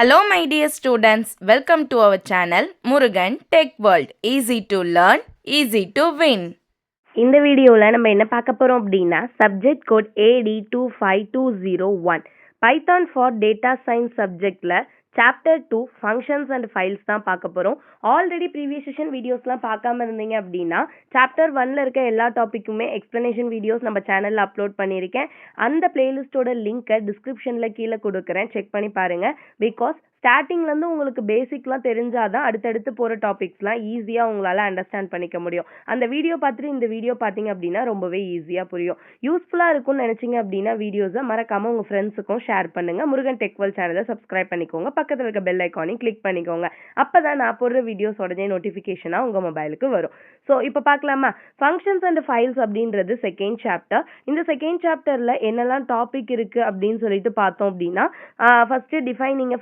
Hello my dear students, welcome to our channel Murugan Tech World. Easy to learn, easy to win. இந்த வீடியோவில் நம்ம என்ன பார்க்க போகிறோம் அப்படின்னா subject code AD25201 Python for data science சப்ஜெக்டில் சாப்டர் 2 ஃபங்க்ஷன்ஸ் அண்ட் ஃபைல்ஸ் தான் பார்க்க போகிறோம். ஆல்ரெடி ப்ரீவியஸ் செஷன் வீடியோஸ்லாம் பார்க்காம இருந்தீங்க அப்படின்னா சாப்டர் 1ல் இருக்க எல்லா டாப்பிக்குமே எக்ஸ்ப்ளனேஷன் வீடியோஸ் நம்ம சேனலில் அப்லோட் பண்ணியிருக்கேன். அந்த பிளேலிஸ்ட்டோட லிங்க்கை டிஸ்கிரிப்ஷனில் கீழே கொடுக்குறேன், செக் பண்ணி பாருங்கள். பிகாஸ் ஸ்டார்டிங்லேருந்து உங்களுக்கு பேசிக்லாம் தெரிஞ்சாதான் அடுத்தடுத்து போகிற டாபிக்ஸ்லாம் ஈஸியாக உங்களால் அண்டர்ஸ்டாண்ட் பண்ணிக்க முடியும். அந்த வீடியோ பார்த்துட்டு இந்த வீடியோ பார்த்தீங்க அப்படின்னா ரொம்பவே ஈஸியாக புரியும். யூஸ்ஃபுல்லாக இருக்கும்னு நினச்சிங்க அப்படின்னா வீடியோஸை மறக்காமல் உங்கள் ஃப்ரெண்ட்ஸுக்கும் ஷேர் பண்ணுங்கள். முருகன் டெக்வல் சேனலை சப்ஸ்கிரைப் பண்ணிக்கோங்க, பக்கத்தில் இருக்க பெல் ஐக்கானையும் கிளிக் பண்ணிக்கோங்க. அப்போ தான் நான் போடுற வீடியோஸ் உடனே நோட்டிஃபிகேஷனாக உங்கள் மொபைலுக்கு வரும். ஸோ இப்போ பார்க்கலாமா? ஃபங்க்ஷன்ஸ் அண்ட் ஃபைல்ஸ் அப்படின்றது செகண்ட் சாப்டர். இந்த செகண்ட் சாப்டரில் என்னெல்லாம் டாபிக் இருக்குது அப்படின்னு சொல்லிட்டு பார்த்தோம் அப்படின்னா ஃபஸ்ட்டு டிஃபைனிங் எ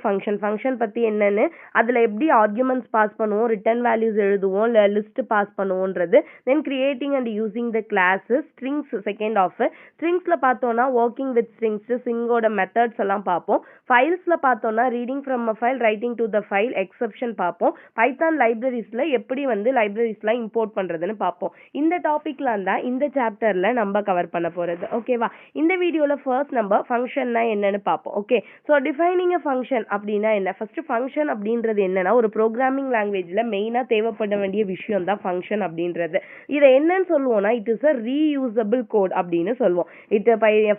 ஃபங்க்ஷன் பற்றி என்னென்னு, அதில் எப்படி ஆர்குமெண்ட்ஸ் பாஸ் பண்ணுவோம், ரிட்டர்ன் வேல்யூஸ் எழுதுவோம், இல்லை லிஸ்ட் பாஸ் பண்ணுவோன்றது. Then creating and using the classes, strings second half. ஸ்ட்ரிங்ஸில் பார்த்தோன்னா ஒர்க்கிங் வித் ஸ்ட்ரிங்ஸ், ஸ்ட்ரிங்கோட மெத்தட்ஸ் எல்லாம் பார்ப்போம். ஃபைல்ஸில் பார்த்தோன்னா reading from a file, writing to the file, exception பார்ப்போம். பைத்தான் லைப்ரரிஸில் எப்படி லைப்ரரிஸ்லாம் இம்போர்ட் பண்ணுறதுன்னு பார்ப்போம். இந்த டாபிக்லாம் தான் இந்த சாப்டரில் நம்ம கவர் பண்ண போகிறது. ஓகேவா? இந்த வீடியோவில் ஃபர்ஸ்ட் நம்ம ஃபங்க்ஷன்னா என்னன்னு பார்ப்போம். ஓகே, ஸோ டிஃபைனிங் அ ஃபங்க்ஷன் அப்படின்னா என்ன? ஃபர்ஸ்ட் ஃபங்க்ஷன் அப்படின்றது என்னன்னா ஒரு ப்ரோக்ராமிங் லாங்குவேஜில் மெயினாக தேவைப்பட வேண்டிய விஷயம் தான் ஃபங்க்ஷன் அப்படின்றது. இதை என்னன்னு சொல்லுவோம்னா it is a reusable code அப்படின்னு சொல்லுவோம்.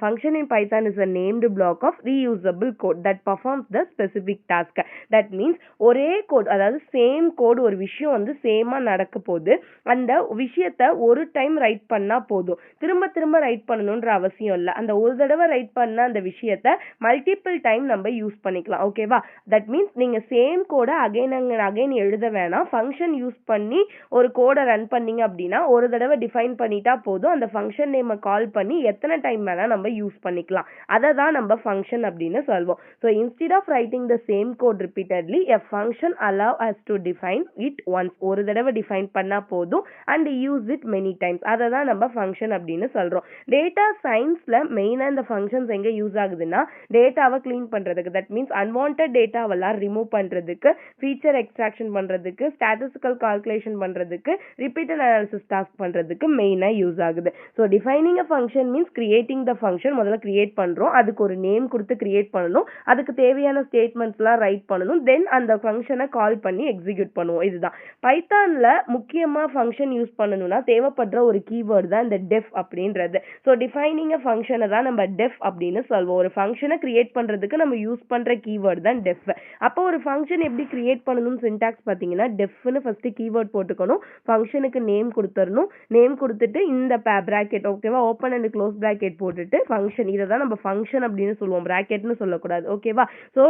Function in Python is a named block of reusable code that performs the specific task. That means ஒரே கோட், அதாவது சேம் கோட், ஒரு விஷயம் சேமாக நடக்க போகுது. அந்த விஷயத்த ஒரு டைம் ரைட் பண்ணால் போதும், திரும்ப திரும்ப ரைட் பண்ணணுன்ற அவசியம் இல்லை. அந்த ஒரு தடவை ரைட் பண்ண அந்த விஷயத்த மல்டிபிள் டைம் நம்ம யூஸ் பண்ணிக்கலாம். ஓகேவா? தட் மீன்ஸ் நீங்கள் சேம் கோடை அகைன் எழுத வேணாம். ஃபங்க்ஷன் யூஸ் பண்ணி ஒரு கோடை ரன் பண்ணீங்க அப்படின்னா ஒரு தடவை டிஃபைன் பண்ணிட்டா போதும். அந்த ஃபங்க்ஷன் நேமை கால் பண்ணி எத்தனை டைம் வேணால் நம்ம யூஸ் பண்ணிக்கலாம். அதை தான் நம்ம ஃபங்க்ஷன் அப்படின்னு சொல்வோம். So instead of writing the same code repeatedly a function allow us to define it once. ஒரு தடவை டிஃபைன் பண்ணால் போதும் and use it many times. அதை தான் நம்ம ஃபங்க்ஷன் அப்படின்னு சொல்கிறோம். டேட்டா சயின்ஸில் மெயினாக இந்த ஃபங்க்ஷன்ஸ் எங்கே யூஸ் ஆகுதுன்னா டேட்டாவை க்ளீன் பண்ணுறதுக்கு, தட் மீன்ஸ் அன்வான்ட் டேட்டாவெல்லாம் ரிமூவ் பண்ணுறதுக்கு, ஃபீச்சர் எக்ஸ்ட்ராக்ஷன் பண்ணுறதுக்கு, ஸ்டாட்டிஸ்டிக்கல் கால்குலேஷன் பண்ணுறதுக்கு, ரிப்பீட்டட் அனாலிசிஸ் டாஸ்க் பண்ணுறதுக்கு மெயினாக யூஸ் ஆகுது. So defining a function means creating the function. முதல்ல கிரியேட் பண்ணுறோம், அதுக்கு ஒரு நேம் கொடுத்து கிரியேட் பண்ணணும், அதுக்கு தேவையான ஸ்டேட்மெண்ட்ஸ்லாம் ரைட் பண்ணணும், தென் அந்த ஃபங்க்ஷனை கால் பண்ணி எக்ஸிக்யூட் பண்ணுவோம். இதுதான் பைத்தானில் முக்கியமாக ஃபங்க்ஷன் யூஸ் பண்ணணும்னா தேவைப்படுற ஒரு கீவேர்டு தான் இந்த டெஃப் அப்படின்றது. ஸோ டிஃபைனிங் அ ஃபங்க்ஷனை தான் நம்ம டெஃப் அப்படின்னு சொல்வோம். ஒரு ஃபங்க்ஷனை கிரியேட் பண்ணுறதுக்கு நம்ம யூஸ் பண்ணுற கீவேர்டு தான் டெஃப். அப்போ ஒரு ஃபங்க்ஷன் எப்படி கிரியேட் பண்ணணும்னு சின்டாக்ஸ் பார்த்தீங்கன்னா டெஃப்னு ஃபஸ்ட்டு கீவேர்ட் போட்டுக்கணும், ஃபங்க்ஷனுக்கு நேம் கொடுத்துடணும், நேம் கொடுத்துட்டு இந்த ப்ராக்கெட், ஓகேவா, ஓப்பன் அண்ட் க்ளோஸ் ப்ராக்கெட் போட்டுட்டு ஃபங்க்ஷன், இதை தான் நம்ம ஃபங்க்ஷன் அப்படின்னு சொல்லுவோம், ப்ராக்கெட்னு சொல்லக்கூடாது. ஓகேவா? ஸோ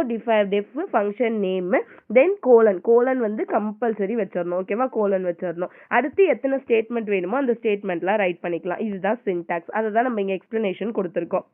டெஃப் ஃபங்க்ஷன் நேம், தென் கோலன் கம்பல்சரி வச்சிடணும். ஓகேவா? கோலன் வச்சிடணும். அடுத்து எத்தனை ஸ்டேட்மெண்ட் வேணுமோ அந்த ஸ்டேட்மெண்ட்லாம் ரைட் பண்ணிக்கலாம். இதுதான் சின்டாக்ஸ். அதை தான் நம்ம இங்கே எக்ஸ்பிளனேஷன் கொடுத்துருக்கோம்.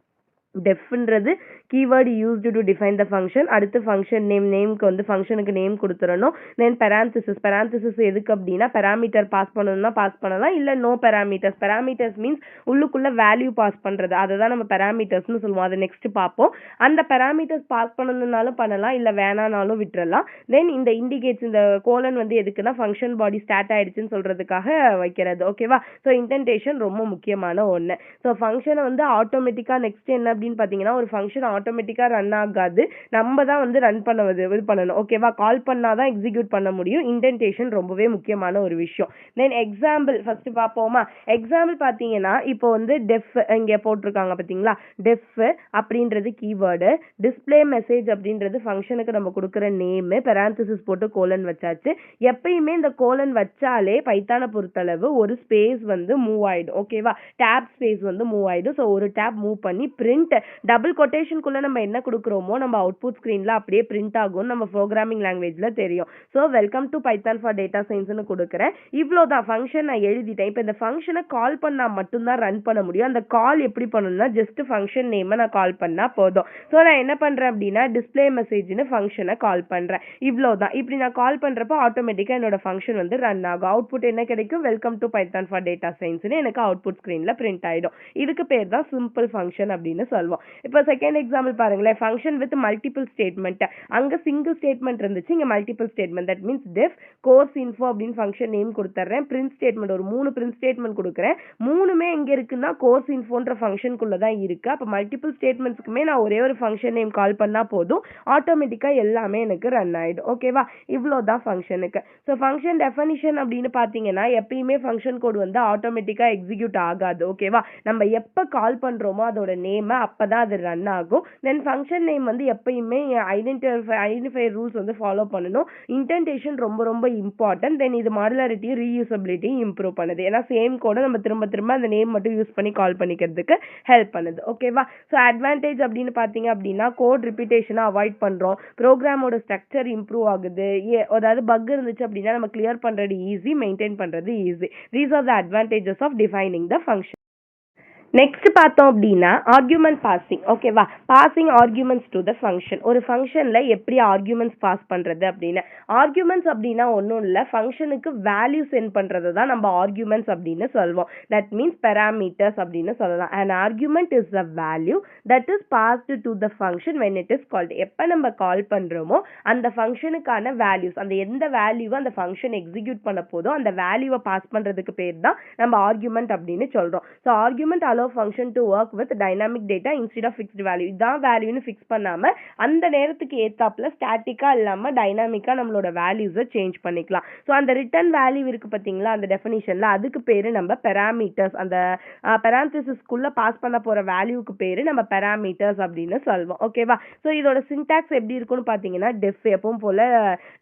டெஃப்ன்றது keyword used to define the function. அடுத்து ஃபங்க்ஷன் நேம்க்கு ஃபங்க்ஷனுக்கு நேம் கொடுத்துடணும். தென் பெராந்திசிஸ் எதுக்கு அப்படின்னா பெராமீட்டர் பாஸ் பண்ணணும்னா பாஸ் பண்ணலாம், இல்லை நோ பெராமீட்டர்ஸ் மீன்ஸ் உள்ளுக்குள்ள வேல்யூ பாஸ் பண்ணுறது, அதை தான் நம்ம பெராமீட்டர்ஸ்னு சொல்லுவோம். அதை நெக்ஸ்ட் பார்ப்போம். அந்த பெராமீட்டர்ஸ் பாஸ் பண்ணணும்னாலும் பண்ணலாம், இல்லை வேணானாலும் விட்டுறலாம். தென் இந்த இண்டிகேட்ஸ், இந்த கோலன் எதுக்குன்னா ஃபங்க்ஷன் பாடி ஸ்டார்ட் ஆயிடுச்சுன்னு சொல்றதுக்காக வைக்கிறது. ஓகேவா? ஸோ இன்டென்டேஷன் ரொம்ப முக்கியமான ஒன்று. ஸோ ஃபங்க்ஷனை ஆட்டோமேட்டிக்காக நெக்ஸ்ட் என்ன அப்படின்னு பார்த்தீங்கன்னா ஒரு ஃபங்க்ஷன் ஆட்டோமேட்டிக்காக ரன் ஆகாது, நம்ம தான் ரன் பண்ணணும். ஓகேவா? கால் பண்ணாதான் எக்ஸிக்யூட் பண்ண முடியும். இன்டென்டேஷன் ரொம்பவே முக்கியமான ஒரு விஷயம். தென் எக்ஸாம்பிள் ஃபர்ஸ்ட் பார்ப்போமா? எக்ஸாம்பிள் பார்த்தீங்கன்னா இப்போ டெஃப் இங்கே போட்டிருக்காங்க பார்த்தீங்களா? டெஃப் அப்படின்றது கீவேர்டு, டிஸ்பிளே மெசேஜ் அப்படின்றது ஃபங்க்ஷனுக்கு நம்ம கொடுக்குற நேம், பெராந்திசிஸ் போட்டு கோலன் வச்சாச்சு. எப்பயுமே இந்த கோலன் வச்சாலே பைத்தானை பொறுத்தளவு ஒரு ஸ்பேஸ் மூவ் ஆயிடும். ஓகேவா? டேப் ஸ்பேஸ் மூவ் ஆயிடும். ஸோ ஒரு டேப் மூவ் பண்ணி பிரிண்ட், டபுள் கொட்டேஷனுக்குள்ள நம்ம என்ன கொடுக்குறோமோ நம்ம அவுட்புட் ஸ்க்ரீன்ல அப்படியே பிரிண்ட் ஆகும். நம்ம ப்ரோக்ராமிங் லாங்குவேஜ்ல தெரியும். So welcome to Python for data சயின்ஸ்னு கொடுக்குறேன். இவ்வளோதான் ஃபங்க்ஷன் நான் எழுதிட்டேன். இப்போ இந்த ஃபங்க்ஷனை கால் பண்ணால் மட்டும்தான் ரன் பண்ண முடியும். அந்த கால் எப்படி பண்ணணும்னா ஜஸ்ட் ஃபங்க்ஷன் நேமை நான் கால் பண்ணால் போதும். ஸோ நான் என்ன பண்ணுறேன் அப்படின்னா டிஸ்பிளே மெசேஜ்னு ஃபங்க்ஷனை கால் பண்ணுறேன். இவ்வளோதான். இப்படி நான் கால் பண்ணுறப்போ ஆட்டோமேட்டிக்காக என்னோட ஃபங்க்ஷன் ரன் ஆகும். அவுட்புட் என்ன கிடைக்கும்? Welcome to Python for data சயின்ஸ்னு எனக்கு அவுட்புட் ஸ்க்ரீனில் பிரிண்ட் ஆகிடும். இதுக்கு பேர் தான் சிம்பிள் ஃபங்க்ஷன் அப்படின்னு சொல்வோம். இப்போ செகண்ட் எக்ஸாம்பிள் பாருங்களேன், ஃபங்க்ஷன் வித் மல்டிபிள் ஸ்டேட்மெண்ட். அங்க சிங்கிள் ஸ்டேட்மெண்ட் இருந்துச்சு, இங்க multiple statement. That means def course info அப்படின்னு ஃபங்க்ஷன் நேம் கொடுத்துட்றேன். பிரிண்ட் ஸ்டேட்மெண்ட் ஒரு 3 பிரிண்ட் ஸ்டேட்மெண்ட் கொடுக்குறேன். 3மே எங்க இருக்குன்னா கோர்ஸ் இன்ஃபோன்ற ஃபங்க்ஷனுக்குள்ள தான் இருக்கு. அப்போ மல்டிபிள் ஸ்டேட்மெண்ட்ஸ்க்குமே நான் ஒரே ஒரு ஃபங்க்ஷன் நேம் கால் பண்ணா போதும், ஆட்டோமேட்டிக்கா எல்லாமே எனக்கு ரன் ஆயிடும். ஓகேவா? இவ்வளோதான் ஃபங்க்ஷனுக்கு. ஸோ ஃபங்க்ஷன் டெஃபனிஷன் அப்படின்னு பார்த்தீங்கன்னா எப்பயுமே ஃபங்க்ஷன் கோட் வந்து ஆட்டோமேட்டிக்கா எக்ஸிக்யூட் ஆகாது. ஓகேவா? நம்ம எப்போ கால் பண்றோமோ அதோட நேமை அப்பதான் அது ரன் ஆகும். தென் ஃபங்க்ஷன் நேம் வந்து எப்பயுமே ஐடென்டிஃபை ரூல்ஸ் வந்து ஃபாலோ பண்ணணும். இன்டென்டேஷன் ரொம்ப ரொம்ப இம்பார்ட்டன்ட். தென் இது மாடுலாரிட்டியும் ரீயூசபிலிட்டியும் இம்ப்ரூவ் பண்ணுது. ஏன்னா சேம் கோட நம்ம திரும்ப திரும்ப அந்த நேம் மட்டும் யூஸ் பண்ணி கால் பண்ணிக்கிறதுக்கு ஹெல்ப் பண்ணுது. ஓகேவா? ஸோ அட்வான்டேஜ் அப்படின்னு பார்த்தீங்க அப்படின்னா கோட் ரிப்பீட்டேஷனை அவாய்ட் பண்றோம், ப்ரோக்ராமோட ஸ்ட்ரக்சர் இம்ப்ரூவ் ஆகுது, அதாவது பக் இருந்துச்சு அப்படின்னா நம்ம கிளியர் பண்றது ஈஸி, மெயின்டைன் பண்றது easy. These are the advantages of defining the function. Next பார்த்தோம் அப்படின்னா ஆர்குமெண்ட் பாசிங். ஓகேவா? Passing arguments to the function. ஒரு ஃபங்க்ஷன்ல எப்படி ஆர்குமெண்ட்ஸ் பாஸ் பண்றது அப்படின்னு. ஆர்குமெண்ட்ஸ் அப்படின்னா ஒன்றும் இல்லை, ஃபங்க்ஷனுக்கு வேல்யூ சென்ட் பண்றது தான் நம்ம ஆர்குமெண்ட்ஸ் அப்படின்னு சொல்வோம். தட் மீன்ஸ் பெராமீட்டர்ஸ் அப்படின்னு சொல்லலாம். an argument is a value that is passed to the function when it is called. எப்போ நம்ம கால் பண்றோமோ அந்த ஃபங்க்ஷனுக்கான வேல்யூஸ், அந்த எந்த வேல்யூவை அந்த ஃபங்க்ஷன் எக்ஸிக்யூட் பண்ண போதோ அந்த வேல்யூவை பாஸ் பண்றதுக்கு பேர் தான் நம்ம ஆர்குமெண்ட் அப்படின்னு சொல்றோம். So argument allow function to work with dynamic data instead of fixed value. இதான் வேல்யூன்னு ஃபிக்ஸ் பண்ணாம அந்த நேரத்துக்கு ஏத்தாப்புல ஸ்டாட்டிக்கா இல்லாம டைனாமிக்கா நம்மளோட வேல்யூஸை சேஞ்ச் பண்ணிக்கலாம். ஸோ அந்த ரிட்டர்ன் வேல்யூ இருக்கு பார்த்தீங்களா அந்த டெஃபினிஷன்ல, அதுக்கு பேரு நம்ம பெராமீட்டர்ஸ். அந்த பெராந்திசிஸ்குள்ள பாஸ் பண்ண போற வேல்யூக்கு பேரு நம்ம பெராமீட்டர்ஸ் அப்படின்னு சொல்வோம். ஓகேவா? ஸோ இதோட சின்டாக்ஸ் எப்படி இருக்கும்னு பார்த்தீங்கன்னா டெஃப் எப்பவும் போல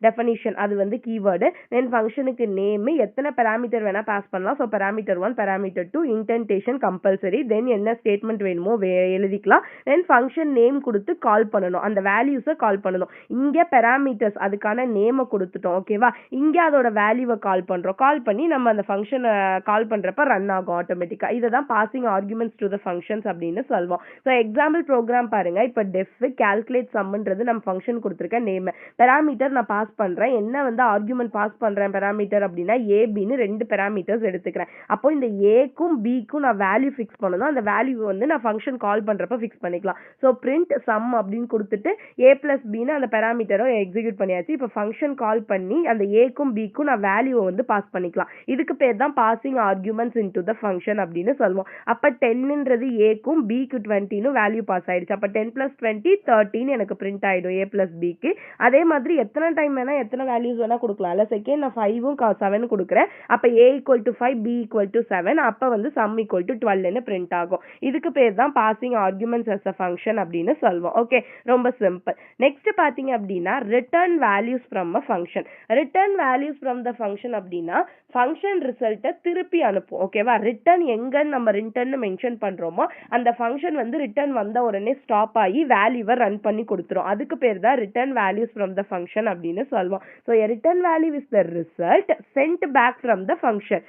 டெஃபினிஷன் அது வந்து கீவேர்டு, தென் ஃபங்க்ஷனுக்கு நேம், எத்தனை பெராமீட்டர் வேணா பாஸ் பண்ணலாம். So parameter 1 parameter 2 indentation compulsory, then என்ன ஸ்டேட்மெண்ட் வேணுமோ எழுதிக்கலாம். தென் ஃபங்க்ஷன் நேம் கொடுத்து கால் பண்ணணும், அந்த வேல்யூஸை கால் பண்ணணும். இங்க பெராமீட்டர்ஸ் அதுக்கான நேமை கொடுத்துட்டோம். ஓகேவா? இங்க அதோட வேல்யூவை கால் பண்றோம். கால் பண்ணி நம்ம அந்த ஃபங்க்ஷனை கால் பண்றப்ப ரன் ஆகும் ஆட்டோமேட்டிக்கா. இதை தான் passing arguments to the functions அப்படின்னு சொல்வோம். ஸோ எக்ஸாம்பிள் ப்ரோக்ராம் பாருங்க. இப்போ டெஃப் கால்குலேட் சம்ன்றது நம்ம ஃபங்க்ஷன் கொடுத்துருக்க நேம், பெராமீட்டர் நான் பாஸ் பண்றேன், என்ன வந்து ஆர்குமெண்ட் பாஸ் பண்றேன் பெராமீட்டர் அப்படின்னா ஏபின்னு 2 பெராமீட்டர்ஸ் எடுத்துக்கிறேன். அப்போ இந்த ஏக்கும் பிக்கும் நான் வேல்யூ ஃபிக்ஸ் பண்ணணும். அந்த வேல்யூ வந்து நான் ஃபங்க்ஷன் கால் பண்றப்ப ஃபிக்ஸ் பண்ணிக்கலாம். ஸோ பிரிண்ட் சம் அப்படின்னு கொடுத்துட்டு ஏ பிளஸ் பின்னு அந்த பெராமீட்டரை எக்ஸிக்யூட் பண்ணியாச்சு. இப்போ ஃபங்க்ஷன் கால் பண்ணி அந்த ஏக்கும் பிக்கும் நான் வேல்யூவை வந்து பாஸ் பண்ணிக்கலாம். இதுக்கு பேர் தான் passing arguments into the function அப்படின்னு சொல்லுவோம். அப்போ 10ன்றது ஏக்கும் பிக்கு 20ன்னு வேல்யூ பாஸ் ஆயிடுச்சு. அப்போ 10 + 20 13 எனக்கு பிரிண்ட் ஆயிடும் ஏ பிளஸ் பிக்கு. அதே மாதிரி எத்தனை டைம் வேணா எத்தனை வேல்யூஸ் வேணா கொடுக்கலாம். இல்லை செகண்ட் நான் 5ம் 7 கொடுக்குறேன். அப்போ ஏ = 5 பி = 7, அப்போ வந்து சம் = 12ன்னு பிரிண்ட் ஆகும். இதுக்கு பேர் தான் passing arguments as a function அப்படின்னு சொல்வோம். ஓகே, ரொம்ப சிம்பிள். நெக்ஸ்ட் பாத்தீங்க அப்படின்னா return values from a function. Return values from the function அப்படின்னா ஃபங்க்ஷன் ரிசல்ட்டை திருப்பி அனுப்பும். ஓகேவா? ரிட்டர்ன் எங்கன்னு நம்ம ரிட்டர்ன் மென்ஷன் பண்றோமோ அந்த ஃபங்க்ஷன் வந்து ரிட்டர்ன் வந்த உடனே ஸ்டாப் ஆகி வேல்யூவை ரன் பண்ணி கொடுத்துரும். அதுக்கு பேர் தான் return values from the function அப்படின்னு சொல்வோம். So return value is the result sent back from the function.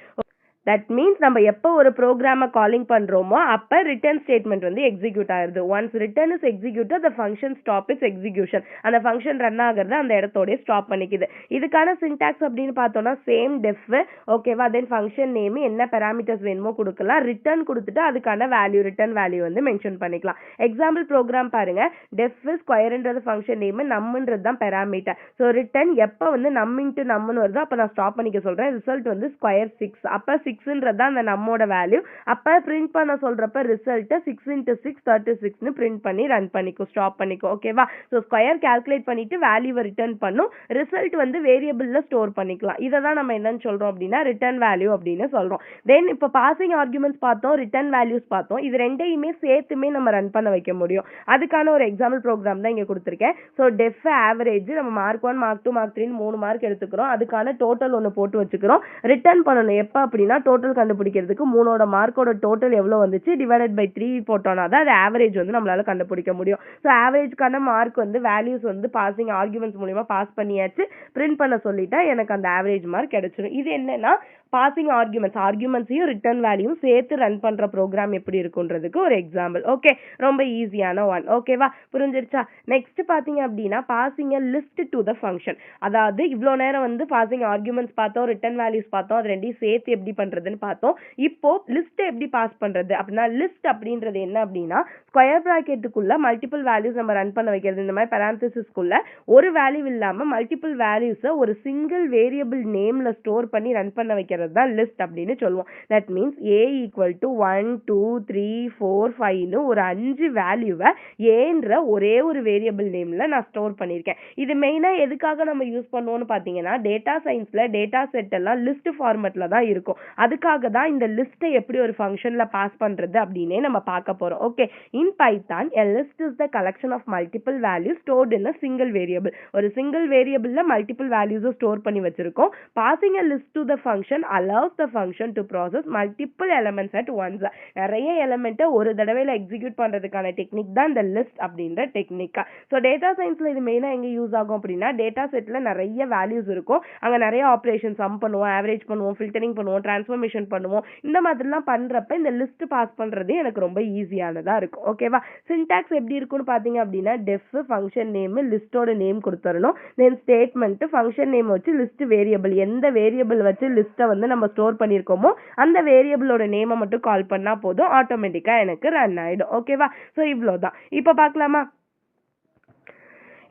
That means நம்ம எப்போ ஒரு ப்ரோக்ராமை காலிங் பண்ணுறோமோ அப்போ ரிட்டர்ன் ஸ்டேட்மெண்ட் வந்து எக்ஸிக்யூட் ஆகுது. Once return is executed the function stop is execution. அந்த ஃபங்க்ஷன் ரன் ஆகிறது அந்த இடத்தோடய ஸ்டாப் பண்ணிக்குது. இதுக்கான சின்டாக்ஸ் அப்படின்னு பார்த்தோம்னா சேம் டெஃப். ஓகேவா? தென் ஃபங்க்ஷன் நேம் என்ன பெராமீட்டர்ஸ் வேணுமோ கொடுக்கலாம், ரிட்டர்ன் கொடுத்துட்டு அதுக்கான வேல்யூ ரிட்டர்ன் வேல்யூ வந்து மென்ஷன் பண்ணிக்கலாம். எக்ஸாம்பிள் ப்ரோக்ராம் பாருங்க. டெஃப் ஸ்கொயர்ன்றது ஃபங்க்ஷன் நேம், நம்மன்றது தான் பெராமீட்டர். ஸோ ரிட்டர்ன் எப்போ வந்து நம் இன்ட்டு நம்மன்னு வருதோ அப்போ நான் ஸ்டாப் பண்ணிக்க சொல்கிறேன். ரிசல்ட் வந்து ஸ்கொயர் 6. அப்போ 6ன்றது தான் அந்த நம்மோட வேல்யூ. அப்போ பிரிண்ட் பண்ண சொல்றப்ப ரிசல்ட்டை 6 × 6 36ன்னு பிரிண்ட் பண்ணி ரன் பண்ணிக்கோ, ஸ்டாப் பண்ணிக்கோ. ஓகேவா? ஸோ ஸ்கொயர் கால்குலேட் பண்ணிட்டு வேல்யூவை ரிட்டர்ன் பண்ணும். ரிசல்ட் வந்து வேரியபிள்ல ஸ்டோர் பண்ணிக்கலாம். இதை தான் நம்ம என்னன்னு சொல்றோம் அப்படின்னா ரிட்டர்ன் வேல்யூ அப்படின்னு சொல்றோம். தென் இப்போ பாசிங் ஆர்குமெண்ட்ஸ் பார்த்தோம், ரிட்டர்ன் வேல்யூஸ் பார்த்தோம். இது ரெண்டையுமே சேர்த்துமே நம்ம ரன் பண்ண வைக்க முடியும். அதுக்கான ஒரு எக்ஸாம்பிள் ப்ரோக்ராம் தான் இங்க கொடுத்துருக்கேன். ஸோ டெஃப் ஆவரேஜ் நம்ம மார்க் 1 மார்க் 2 மார்க் 3 3 மார்க் எடுத்துக்கிறோம். அதுக்கான டோட்டல் ஒன்று போட்டு வச்சுக்கிறோம். ரிட்டர்ன் பண்ணணும் எப்போ அப்படின்னா டோட்டல் கண்டுபிடிக்கிறதுக்கு 3ஓட மார்க்கோட டோட்டல் எவ்வளோ வந்துச்சு டிவைடட் பை 3 போட்டோம்னா தான் அது ஆவரேஜ் வந்து நம்மளால கண்டுபிடிக்க முடியும். ஸோ ஆவரேஜ்க்கான மார்க் வந்து வேல்யூஸ் வந்து பாசிங் ஆர்குமெண்ட்ஸ் மூலியமா பாஸ் பண்ணியாச்சு, பிரிண்ட் பண்ண சொல்லிட்டா எனக்கு அந்த ஆவரேஜ் மார்க் கிடைச்சிடும். இது என்னன்னா பாசிங் ஆர்குமெண்ட்ஸையும் ரிட்டர்ன் வேல்யூவும் சேர்த்து ரன் பண்ற ப்ரோக்ராம் எப்படி இருக்குன்றதுக்கு ஒரு எக்ஸாம்பிள். ஓகே, ரொம்ப ஈஸியான ஒன். ஓகேவா, புரிஞ்சிருச்சா? நெக்ஸ்ட் பாத்தீங்க அப்படின்னா passing a list to the function. அதாவது இவ்வளோ நேரம் வந்து பாசிங் ஆர்குமெண்ட்ஸ் பார்த்தோம், ரிட்டர்ன் வேல்யூஸ் பார்த்தோம், அது ரெண்டையும் சேர்த்து எப்படி பண்றதுன்னு பார்த்தோம். இப்போ லிஸ்ட் எப்படி பாஸ் பண்றது அப்படின்னா, லிஸ்ட் அப்படின்றது என்ன அப்படின்னா ஸ்கொயர் பிராக்கெட்டுக்குள்ள மல்டிபிள் வேல்யூஸ் நம்ம ரன் பண்ண வைக்கிறது. இந்த மாதிரி parenthesisக்குள்ள ஒரு வேல்யூ இல்லாம மல்டிபிள் வேல்யூஸை ஒரு சிங்கிள் வேரியபிள் நேம்ல ஸ்டோர் பண்ணி ரன் பண்ண வைக்கிறது தான் லிஸ்ட் அப்படின்னு சொல்லுவோம். That means a equal to 1 2 3 4 5ன்னு ஒரு 5 வேல்யூவை ஏன்ற ஒரே ஒரு வேரியபிள் நேம்ல நான் ஸ்டோர் பண்ணியிருக்கேன். இது மெயினா எதுக்காக நம்ம யூஸ் பண்ணுவோம்னு பார்த்தீங்கன்னா, டேட்டா சயின்ஸ்ல டேட்டா செட் எல்லாம் லிஸ்ட் ஃபார்மேட்ல தான் இருக்கும். அதுக்காக தான் இந்த லிஸ்ட்டை எப்படி ஒரு ஃபங்க்ஷன்ல பாஸ் பண்றது அப்படின்னே நம்ம பார்க்க போறோம். Okay, in Python a list is the collection of multiple values stored in a single variable. ஒரு சிங்கிள் வேரியபிள்ல மல்டிபிள் வேல்யூஸை ஸ்டோர் பண்ணி வச்சிருக்கோம். Passing a list to the function allows the function to process multiple elements at once. நிறைய எலிமெண்ட்டை ஒரு தடவையில execute பண்றதுக்கான technique தான் இந்த list அப்படின்ற டெக்னிக். ஸோ டேட்டா சயின்ஸ்ல இது மெயினா எங்க யூஸ் ஆகும் அப்படின்னா, டேட்டா செட்ல நிறைய வேல்யூஸ் இருக்கும், அங்க நிறைய ஆப்ரேஷன் சம் பண்ணுவோம், ஆவரேஜ் பண்ணுவோம், ஃபில்டரிங் பண்ணுவோம், டிரான்ஸ்ஃபர்மேஷன் பண்ணுவோம். இந்த மாதிரிலாம் பண்றப்ப இந்த லிஸ்ட் பாஸ் பண்றது எனக்கு ரொம்ப ஈஸியானதா இருக்கும். ஓகேவா, சின்டாக்ஸ் எப்படி இருக்கும்னு பாத்தீங்க அப்படின்னா, டெஃப் ஃபங்க்ஷன் நேம் லிஸ்டோட நேம் கொடுத்துடணும். தென் ஸ்டேட்மெண்ட் ஃபங்க்ஷன் நேம் வச்சு லிஸ்ட் வேரியபிள், எந்த வேரியபிள் வச்சு லிஸ்ட்டை வந்து நம்ம ஸ்டோர் பண்ணியிருக்கோமோ அந்த வேரியபிளோட நேமை மட்டும் கால் பண்ணா போதும், ஆட்டோமேட்டிக்கா எனக்கு ரன் ஆயிடும். ஓகேவா, ஸோ இவ்வளோதான். இப்போ பார்க்கலாமா?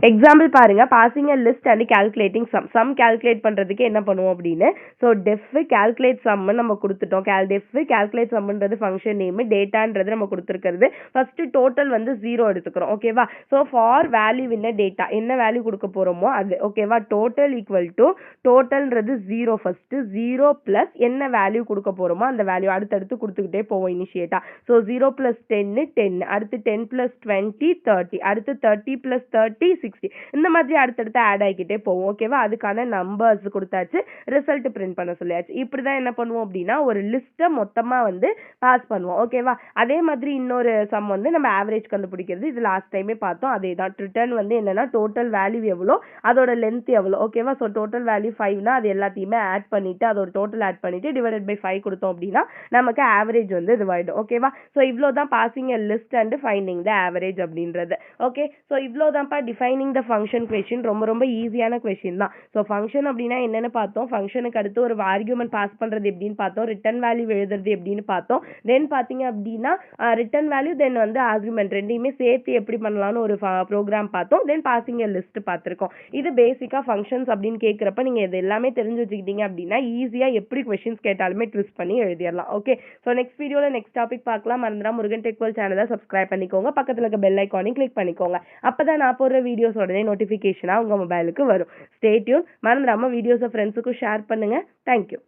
எக்ஸாம்பிள் பாருங்க, passing a list and calculating sum calculate பண்றதுக்கு என்ன பண்ணுவோம் அப்படின்னு. ஸோ def calculate sum நம்ம கொடுத்துட்டோம். def calculate sumன்றது ஃபங்க்ஷன் நேம், டேட்டான்றது நம்ம கொடுத்துருக்கிறது. ஃபர்ஸ்ட் டோட்டல் வந்து 0 எடுத்துக்கிறோம். ஓகேவா, so for value in data என்ன வேல்யூ கொடுக்க போறோமோ அது. ஓகேவா, டோட்டல் ஈக்குவல் டு டோட்டல்ன்றது 0, ஃபர்ஸ்ட் 0 பிளஸ் என்ன வேல்யூ கொடுக்க போறோமோ அந்த வேல்யூ அடுத்தடுத்து கொடுத்துக்கிட்டே போவோம் இனிஷியேட்டா. ஸோ 0 பிளஸ் 10 10, அடுத்து 10 பிளஸ் 20 30, அடுத்து 30 பிளஸ் 30 60, இந்த மாதிரி அடுத்தடுத்து ஆட் ஆகிக்கிட்டே போவோம். ஓகேவா, அதுக்கான நம்பர்ஸ் கொடுத்தாச்சு, ரிசல்ட் பிரிண்ட் பண்ண சொல்லியாச்சு. இப்படிதான் என்ன பண்ணுவோம் அப்படின்னா ஒரு லிஸ்ட்டை மொத்தமா வந்து பாஸ் பண்ணுவோம். ஓகேவா, அதே மாதிரி இன்னொரு சம் வந்து நம்ம ஆவரேஜ் கண்டுபிடிக்கிறது, இது லாஸ்ட் டைமே பார்த்தோம். அதே தான் ரிட்டர்ன் வந்து என்னன்னா டோட்டல் வேல்யூ எவ்வளோ, அதோட லென்த் எவ்வளோ. ஓகேவா, ஸோ டோட்டல் வேல்யூ 5னா அது எல்லாத்தையுமே ஆட் பண்ணிட்டு அதோட டோட்டல் ஆட் பண்ணிட்டு டிவைடட் பை 5 கொடுத்தோம் அப்படின்னா நமக்கு ஆவரேஜ் வந்து இதுவாயிடும். ஓகேவா, ஸோ இவ்வளோதான் passing a list and finding the average அப்படின்றது. ஓகே, ஸோ இவ்வளோதான்ப்பா டிஃபைனிங் த ஃபங்க்ஷன் கொஸ்டின். ரொம்ப ரொம்ப ஈஸியான கொஸ்டின் தான். ஸோ ஃபங்க்ஷன் அப்படின்னா என்னன்னு பார்த்தோம், ஃபங்க்ஷனுக்கு அடுத்து ஒரு ஆர்குமெண்ட் பாஸ் பண்றது எப்படின்னு பார்த்தோம், ரிட்டர்ன் வேல்யூ எழுதுறது எப்படின்னு பார்த்தோம். தென் பார்த்தீங்க அப்படின்னா ரிட்டர்ன் வேல்யூ தென் வந்து ஆர்குமெண்ட் ரெண்டையுமே சேர்த்து எப்படி பண்ணலாம்னு ஒரு ப்ரோக்ராம் பார்த்தோம். தென் பாசிங் a list பார்த்துருக்கோம். இது பேசிக்கா ஃபங்க்ஷன்ஸ் அப்படின்னு கேட்குறப்ப நீங்க இது எல்லாமே தெரிஞ்சு வச்சுக்கிட்டீங்க அப்படின்னா ஈஸியா எப்படி கொஸ்டின்ஸ் கேட்டாலுமே ட்விஸ்ட் பண்ணி எழுதிடலாம். ஓகே, ஸோ நெக்ஸ்ட் வீடியோல நெக்ஸ்ட் டாபிக் பார்க்கலாம். மறந்துடா முருகன் டெக் வேர்ல்ட் சேனலை சப்ஸ்கிரைப் பண்ணிக்கோங்க, பக்கத்துல இருக்க பெல் ஐக்கானையும் கிளிக் பண்ணிக்கோங்க. அப்பதான் நான் போடுற வீடியோஸ் உடனே நோட்டிஃபிகேஷனா உங்க மொபைலுக்கு வரும். Stay tuned. மறந்துடாம வீடியோஸை ஃப்ரெண்ட்ஸுக்கும் ஷேர் பண்ணுங்க. தேங்க்யூ.